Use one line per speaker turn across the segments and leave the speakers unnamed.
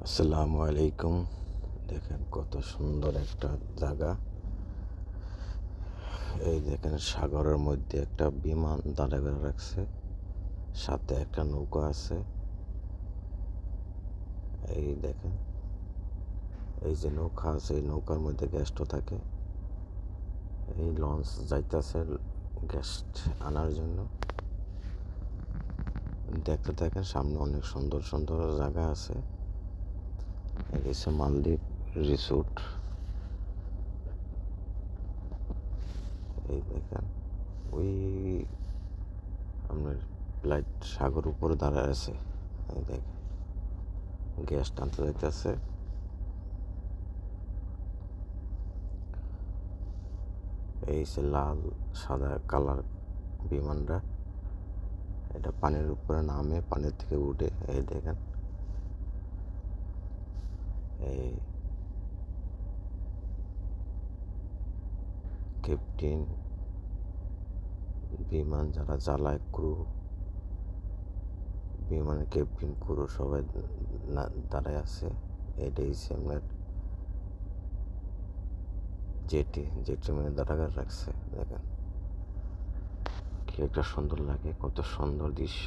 আসসালামু আলাইকুম। দেখেন কত সুন্দর একটা জায়গা। এই দেখেন সাগরের মধ্যে একটা বিমান দাঁড়া করে রাখছে, সাথে একটা নৌকা আছে। এই দেখেন, এই যে নৌকা আছে, এই নৌকার মধ্যে গেস্টও থাকে। এই লঞ্চ যাইতেছে গেস্ট আনার জন্য। দেখতে দেখেন সামনে অনেক সুন্দর সুন্দর জায়গা আছে। এই হচ্ছে মালদ্বীপ রিসোর্ট। এই দেখেন ওই আপনার লাইট সাগর উপরে দাঁড়ায় আছে। এই দেখেন গ্যাস টানতে যাইতেছে। এই যে লাল সাদা কালার বিমানটা, এটা পানির উপরে নামে, পানির থেকে উঠে। এই দেখেন এই ক্যাপ্টেন, বিমান যারা চালায়, ক্রু, বিমানের ক্যাপ্টেন ক্রু সবাই দাঁড়ায় আছে। এটাই আপনার জেটি মানে দাঁড়া করে রাখছে। দেখেন কি একটা সুন্দর লাগে, কত সুন্দর দৃশ্য।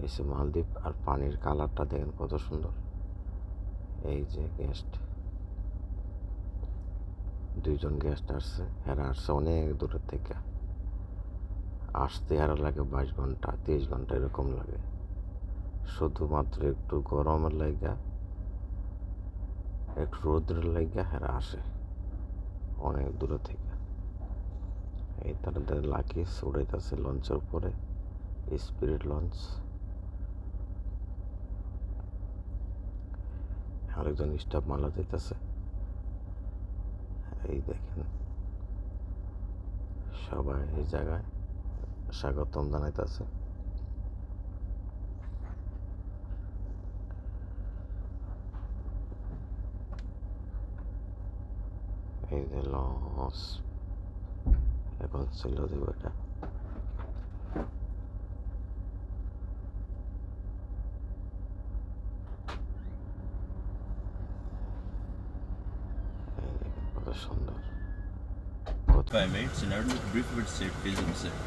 এই যে মালদ্বীপ, আর পানির কালারটা দেখেন কত সুন্দর। এই যে গেস্ট, দুইজন গেস্ট আসছে, এরা আসছে অনেক দূরের থেকে। আসতে এরা লাগে 22 ঘন্টা 23 ঘন্টা এরকম লাগে, শুধুমাত্র একটু গরমের লাগা, একটু রোদ্রের লাগা এরা আসে অনেক দূরে থেকে। এই তাদের লাকি উড়াইতেছে লঞ্চের উপরে, স্পিরিট লঞ্চ। আরেকজন স্টাফ মালা দিতেছে। এই দেখেন সবাই এই জায়গায় স্বাগতম জানাইতেছে। এই যে লঞ্চ এখন ছিল দেব এটা। কত সুন্দর।
5 minutes in order to brief with seat fields himself.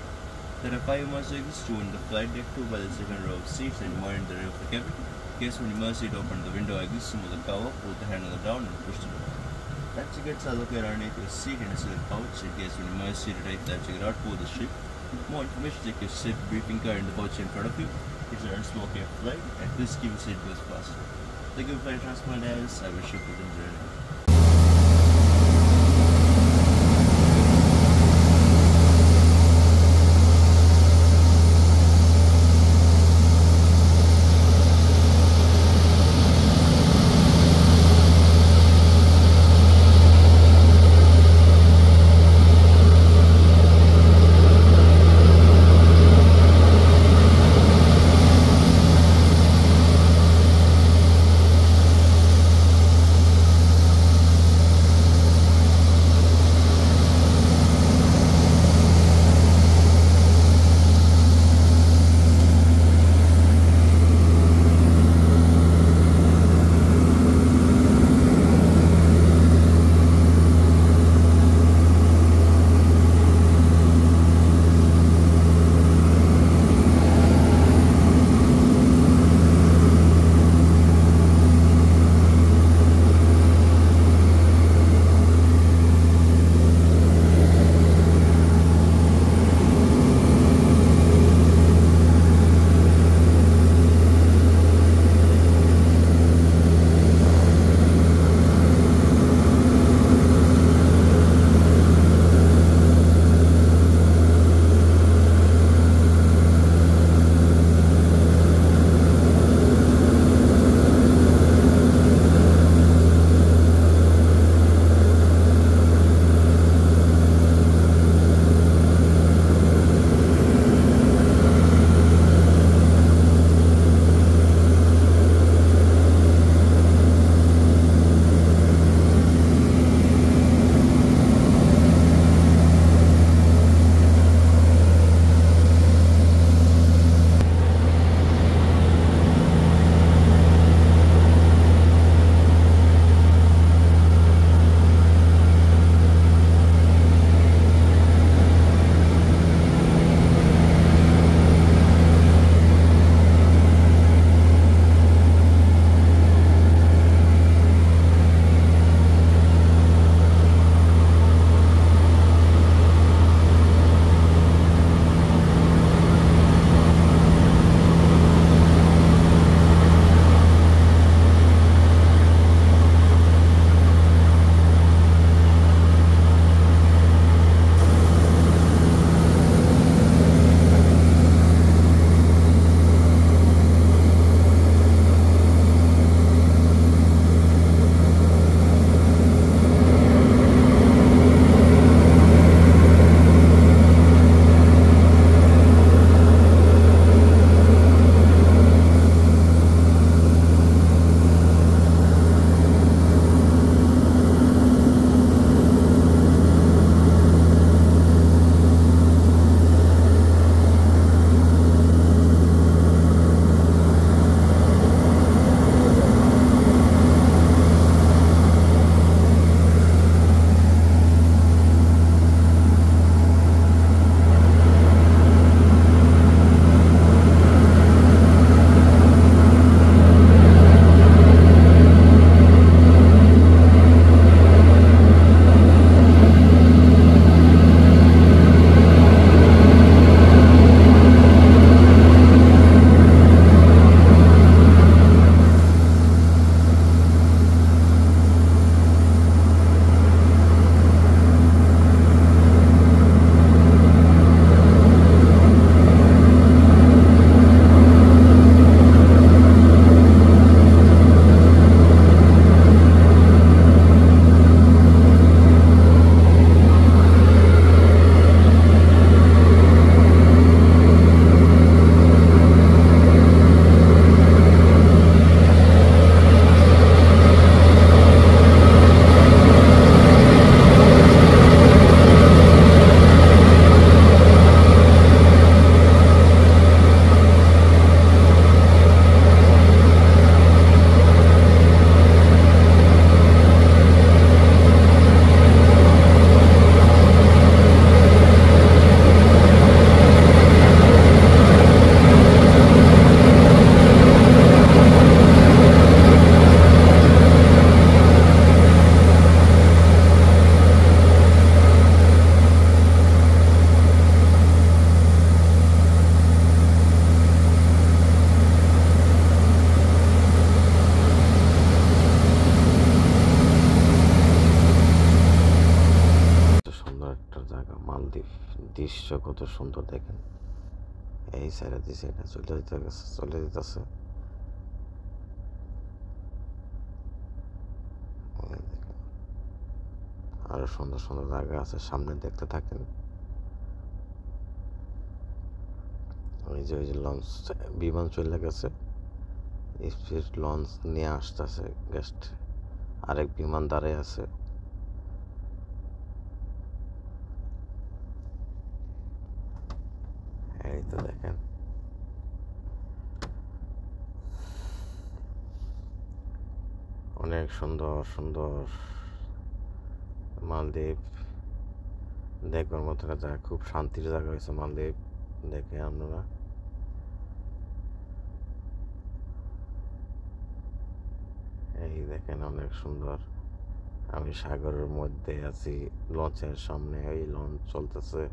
There are 5 more seats, 2 in the flight deck, 2 by the second row of seats, and 1 in the rear of the cabin. In case when you must open the window exit, smooth the cover, put the hand on the down and push the door. Life jackets are located underneath your seat in a silver pouch. In case when you must take life jacket out, pull the strip. More information, check your seat briefing card in the pouch in front of you. It's an unsmoking flight, and please keep your seat goes faster. Thank you for flight transport as I wish you good journey.
দৃশ্য কত সুন্দর দেখেন। এই সাইডে দিছে এটা চলে যেতেছে। আরো সুন্দর সুন্দর জায়গা আছে, সামনে দেখতে থাকেন। ওই যে লঞ্চ, বিমান চলে গেছে, স্পিড লঞ্চ নিয়ে আসতেছে গেস্ট। আরেক বিমান দাঁড়িয়ে আছে। এই তো দেখেন অনেক সুন্দর সুন্দর মালদ্বীপ দেখবার মতো একটা জায়গা, খুব শান্তির জায়গা হয়েছে মালদ্বীপ। দেখে আপনারা এই দেখেন অনেক সুন্দর। আমি সাগরের মধ্যে আছি, লঞ্চের সামনে এই লঞ্চ চলতেছে।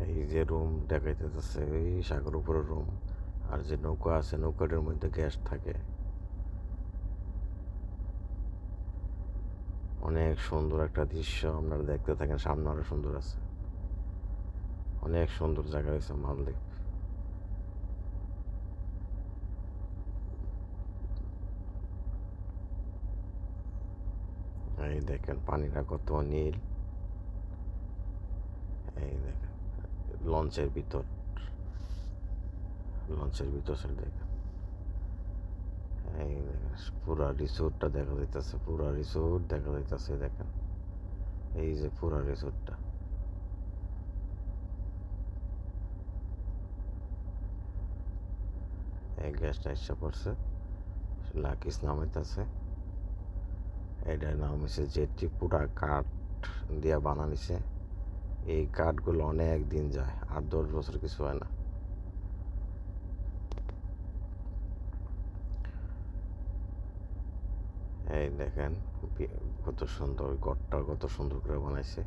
এই যে রুম দেখাইতেছে, এই সাগর উপরে রুম। আর যে নৌকা আছে, নৌকাটার মধ্যে গ্যাস থাকে। অনেক সুন্দর একটা দৃশ্য, আপনারা দেখতে থাকেন, সামনে আরো সুন্দর আছে। অনেক সুন্দর জায়গা হয়েছে মালদ্বীপ। এই দেখেন পানিটা কত নীল। এই দেখেন লঞ্চের ভিতর সাইড দেখেন। এই দেখেন পুরা রিসোর্টটা দেখা যাইতেছে, পুরা রিসোর্ট দেখা যাইতেছে। দেখেন এই যে পুরা রিসোর্টটা। এই গ্যাসটা এসে পড়ছে, লাকিস নামাইতেছে। এটার নাম হচ্ছে জেটি, পুরা কাঠ দিয়া বানানিছে। এই কাঠগুলো অনেক দিন যায়, 8-10 বছর কিছু হয় না। এই দেখেন কত সুন্দর ঘরটা, কত সুন্দর করে বানাইছে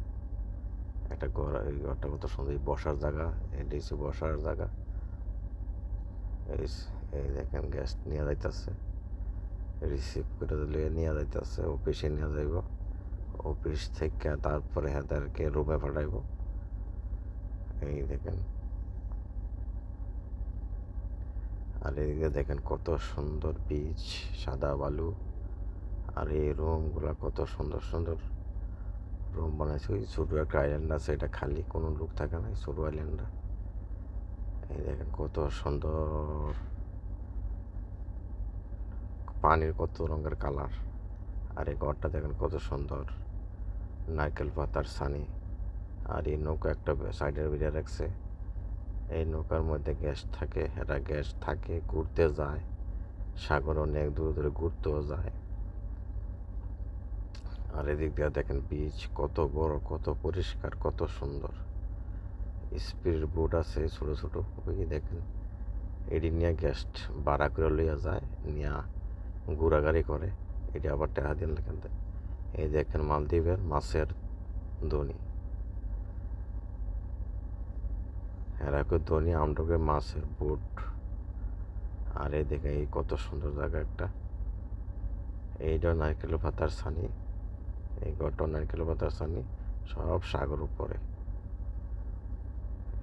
একটা ঘর। এই ঘরটা কত সুন্দর, বসার জায়গা, এটি হচ্ছে বসার জায়গা। এই দেখেন গ্যাস নিয়ে যাইতেছে, রিসিভ করে নিয়ে যাইতেছে, অফিসে নিয়ে যাইব। অফিস থেকে তারপরে তাদেরকে রুমে পাঠাইব। এই দেখেন, আর এদিকে দেখেন কত সুন্দর বিচ, সাদা বালু। আর এই রুমগুলা কত সুন্দর সুন্দর রুম বানাইছে। ওই ছোটো একটা আইল্যান্ড আছে, এটা খালি, কোনো লোক থাকে না, ছোটো আইল্যান্ডটা। এই দেখেন কত সুন্দর, পানির কত রঙের কালার। আর এই ঘরটা দেখেন কত সুন্দর, নারকেল পাতার ছানি। আর এই নৌকা একটা সাইডের ভিড়ে রাখছে। এই নৌকার মধ্যে গ্যাস থাকে, এরা গ্যাস থাকে, ঘুরতে যায়, সাগর অনেক দূরে দূরে ঘুরতেও যায়। আর এদিক দিয়ে দেখেন বিচ কত বড়, কত পরিষ্কার, কত সুন্দর। স্পিড বোট আছে ছোট ছোট, ওই দেখেন এটি নিয়ে গেস্ট ভাড়া করে লইয়া যায়, নিয়ে ঘোরাঘুরি করে। এটি আবার টাকা দিন লেখেন। এই দেখেন মালদ্বীপের মাছের ধনী, এরাকে ধনী, আমরাকে মাছের বোট। আর এই দেখে এই কত সুন্দর জায়গা একটা। এইটা নারকেল পাতার ছানি, এই ঘরটা নারকেল পাতার ছানি, সব সাগর উপরে।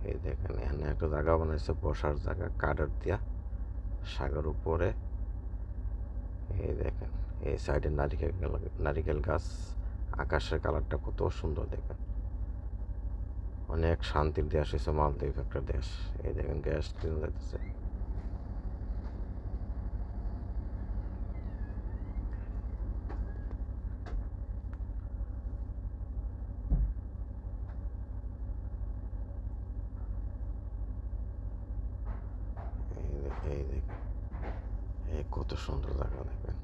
এই দেখেন এখানে একটা জায়গা বানাইছে, বসার জায়গা, কাঠের দিয়া, সাগর উপরে। এই দেখেন এই সাইডে নারিকেল গাছ, আকাশের কালারটা কত সুন্দর দেখেন। অনেক শান্তির দেশ হয়েছে মালদ্বীপ, একটা দেশ। এই দেখেন গ্যাস কিনে যাইতেছে। এই দেখেন এই কত সুন্দর জায়গা দেখেন,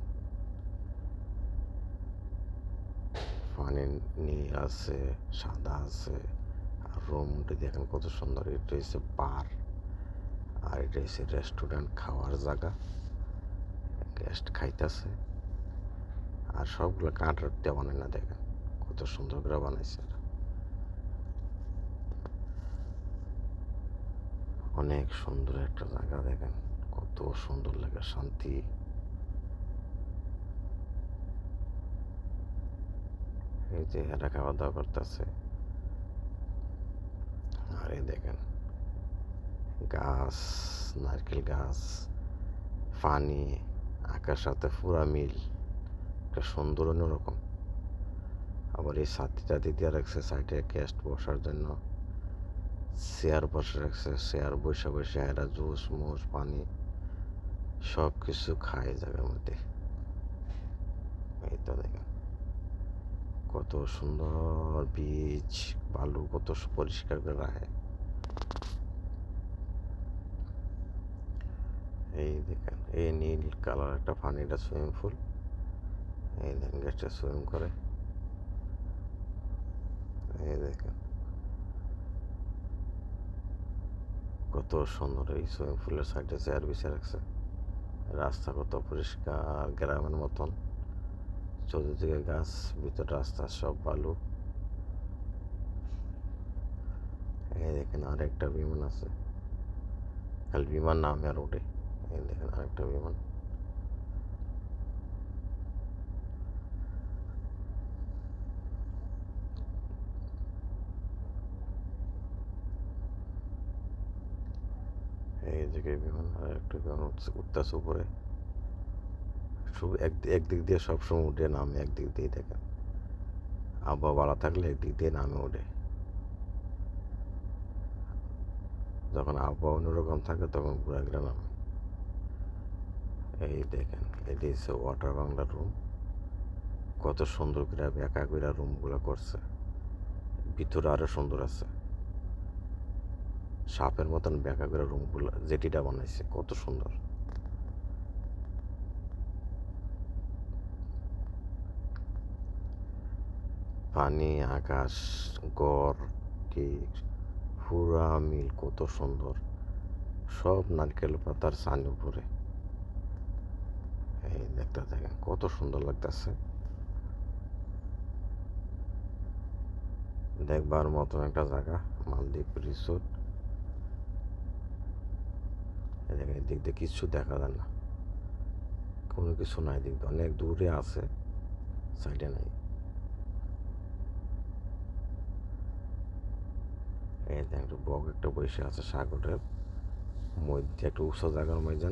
পানি নীল আছে, সাদা আছে। আর রুমটি দেখেন কত সুন্দর। এটা হচ্ছে বার, আর এটা হচ্ছে রেস্টুরেন্ট, খাওয়ার জায়গা। গেস্ট খাইতেছে, আর সবগুলো কাঠের দিয়ে বানায় না, দেখেন কত সুন্দর করে বানাইছে। অনেক সুন্দর একটা জায়গা দেখেন, কত কত সুন্দর লাগে, শান্তি। এই যে এরা খাওয়া দাওয়া করতেছে, আর এই দেখেন গাছ, নারকেল গাছ, পানি, আকাশ সাথে পুরা মিল, একটা সুন্দর অন্যরকম। আবার এই ছাতিটা দিয়ে রাখছে সাইডে গেস্ট বসার জন্য, চেয়ার বসে রাখছে, চেয়ার বসে বসে এরা জুস মুস পানি সব কিছু খায় জায়গার মধ্যে। এই তো দেখেন কত সুন্দর বীচ, বালু কত পরিষ্কার করে রাখে। এই দেখেন এই নীল কালার একটা পানিটা সুইমিং পুল, এই দেখেন গেস্টটা সুইমিং করে। এই দেখেন কত সুন্দর, এই সুইমিং পুলের সাইডে চেয়ার বিছিয়ে রাখছে, রাস্তা কত পরিষ্কার গ্রামের মতন, চতুর্দিকে গাছ, ভিতর রাস্তা সব বালু। এই দেখেন আরেকটা বিমান আছে, খালি বিমান নামে আর ওঠে। এই দেখেন আরেকটা বিমান। এই দিকে বিমান, আর একটা বিমান উঠতেছে উপরে, শুধু একদিক দিয়ে সবসময় উঠে নামে, একদিক দিয়ে দেখেন আবহাওয়া ভালো থাকলে একদিক দিয়ে নামে ওঠে, যখন আবহাওয়া অন্যরকম থাকে তখন ঘোরাঘুরা নামে। এই দেখেন এটি হচ্ছে ওয়াটার বাংলা রুম, কত সুন্দর করে একা করে রুমগুলো করছে, ভিতরে আরো সুন্দর আছে, সাপের মতন ব্যাকা করে রুমগুলো জেটিটা বানাইছে, কত সুন্দর। পানি, আকাশ, গড়, ঠিক পুরা মিল, কত সুন্দর, সব নারকেল পাতার ছানি উপরে। এই দেখতে থাকেন কত সুন্দর লাগতেছে, দেখবার মতন একটা জায়গা, মালদ্বীপ রিসোর্ট। এই দিক দিয়ে কিচ্ছু দেখা যায় না, কোনো কিছু নাই, দিক দিয়ে অনেক দূরে আছে, সাইডে নাই। এই দেখ একটা বক একটা বসে আছে সাগরের মধ্যে, একটা উঁচু জায়গার মধ্যে।